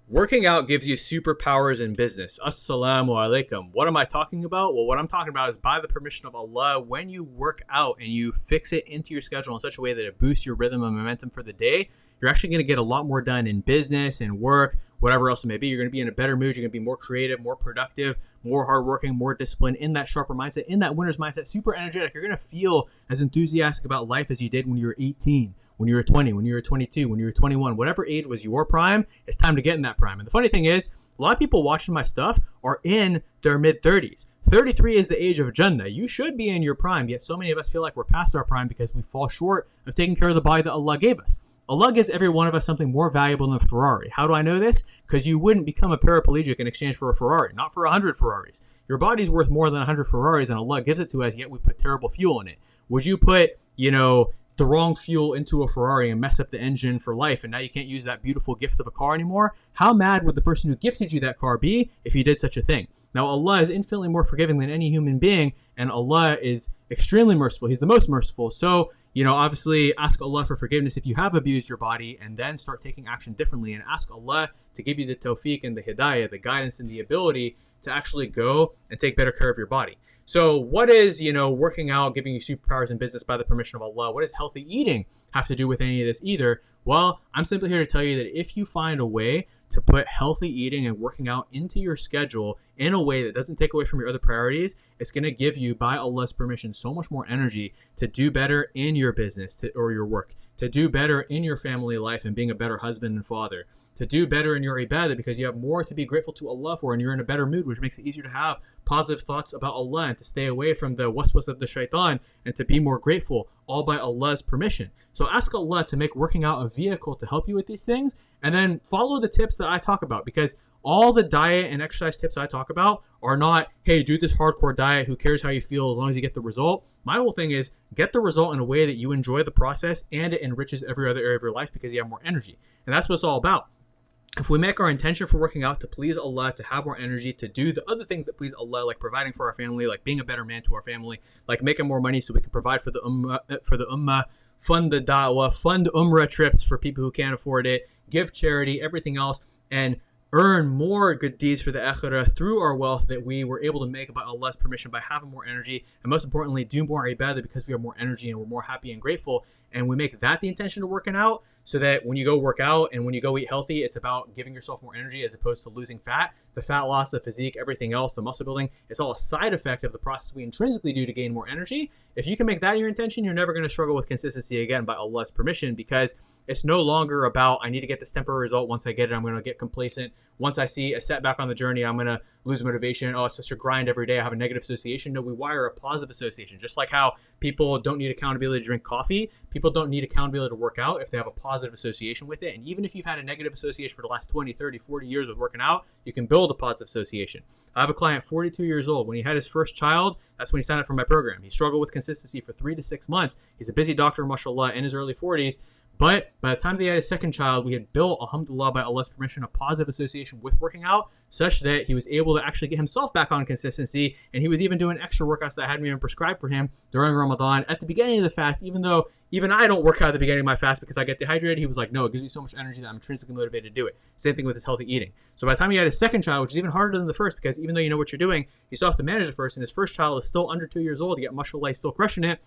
Working out gives you superpowers in business. Assalamu alaikum. What am I talking about? Well, what I'm talking about is by the permission of Allah, when you work out and you fix it into your schedule in such a way that it boosts your rhythm and momentum for the day, you're actually going to get a lot more done in business and work, whatever else it may be. You're going to be in a better mood. You're going to be more creative, more productive, more hardworking, more disciplined, in that sharper mindset, in that winner's mindset, super energetic. You're going to feel as enthusiastic about life as you did when you were 18. When you were 20, when you were 22, when you were 21, whatever age was your prime, it's time to get in that prime. And the funny thing is, a lot of people watching my stuff are in their mid-30s. 33 is the age of Jannah. You should be in your prime, yet so many of us feel like we're past our prime because we fall short of taking care of the body that Allah gave us. Allah gives every one of us something more valuable than a Ferrari. How do I know this? Because you wouldn't become a paraplegic in exchange for a Ferrari, not for 100 Ferraris. Your body's worth more than 100 Ferraris, and Allah gives it to us, yet we put terrible fuel in it. Would you put, the wrong fuel into a Ferrari and mess up the engine for life, and now you can't use that beautiful gift of a car anymore? How mad would the person who gifted you that car be if you did such a thing? Now, Allah is infinitely more forgiving than any human being, and Allah is extremely merciful. He's the most merciful. So, obviously ask Allah for forgiveness if you have abused your body, and then start taking action differently, and ask Allah to give you the tawfiq and the hidayah, the guidance and the ability to actually go and take better care of your body. So what is, working out, giving you superpowers in business by the permission of Allah? What does healthy eating have to do with any of this either? Well, I'm simply here to tell you that if you find a way to put healthy eating and working out into your schedule in a way that doesn't take away from your other priorities, it's going to give you, by Allah's permission, so much more energy to do better in your business or your work, to do better in your family life and being a better husband and father, to do better in your ibadah because you have more to be grateful to Allah for, and you're in a better mood, which makes it easier to have positive thoughts about Allah and to stay away from the waswas of the shaitan and to be more grateful, all by Allah's permission. So ask Allah to make working out a vehicle to help you with these things, and then follow the tips that I talk about, because all the diet and exercise tips I talk about are not, hey, do this hardcore diet, who cares how you feel as long as you get the result. My whole thing is get the result in a way that you enjoy the process and it enriches every other area of your life because you have more energy. And that's what it's all about. If we make our intention for working out to please Allah, to have more energy, to do the other things that please Allah, like providing for our family, like being a better man to our family, like making more money so we can provide for the ummah, fund the da'wah, fund umrah trips for people who can't afford it, give charity, everything else, and earn more good deeds for the akhirah through our wealth that we were able to make by Allah's permission, by having more energy, and most importantly, do more ibadah because we have more energy and we're more happy and grateful, and we make that the intention of working out, so that when you go work out and when you go eat healthy, it's about giving yourself more energy as opposed to losing fat. The fat loss, the physique, everything else, the muscle building, it's all a side effect of the process we intrinsically do to gain more energy. If you can make that your intention, you're never going to struggle with consistency again by Allah's permission, because it's no longer about, I need to get this temporary result. Once I get it, I'm going to get complacent. Once I see a setback on the journey, I'm going to lose motivation. Oh, it's just a grind every day. I have a negative association. No, we wire a positive association. Just like how people don't need accountability to drink coffee, people don't need accountability to work out if they have a positive association with it. And even if you've had a negative association for the last 20, 30, 40 years with working out, you can build a positive association. I have a client, 42 years old. When he had his first child, that's when he signed up for my program. He struggled with consistency for 3 to 6 months. He's a busy doctor, mashallah, in his early 40s. But by the time that he had his second child, we had built, alhamdulillah, by Allah's permission, a positive association with working out, such that he was able to actually get himself back on consistency. And he was even doing extra workouts that I hadn't even prescribed for him during Ramadan at the beginning of the fast, even though even I don't work out at the beginning of my fast because I get dehydrated. He was like, no, it gives me so much energy that I'm intrinsically motivated to do it. Same thing with his healthy eating. So by the time he had his second child, which is even harder than the first, because even though you know what you're doing, you still have to manage the first, and his first child is still under 2 years old, yet mashallah, he's still crushing it.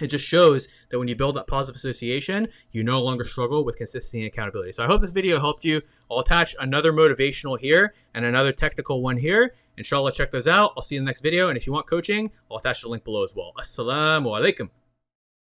It just shows that when you build that positive association, you no longer struggle with consistency and accountability. So I hope this video helped you. I'll attach another motivational here and another technical one here. Inshallah, check those out. I'll see you in the next video. And if you want coaching, I'll attach the link below as well. Assalamu alaikum.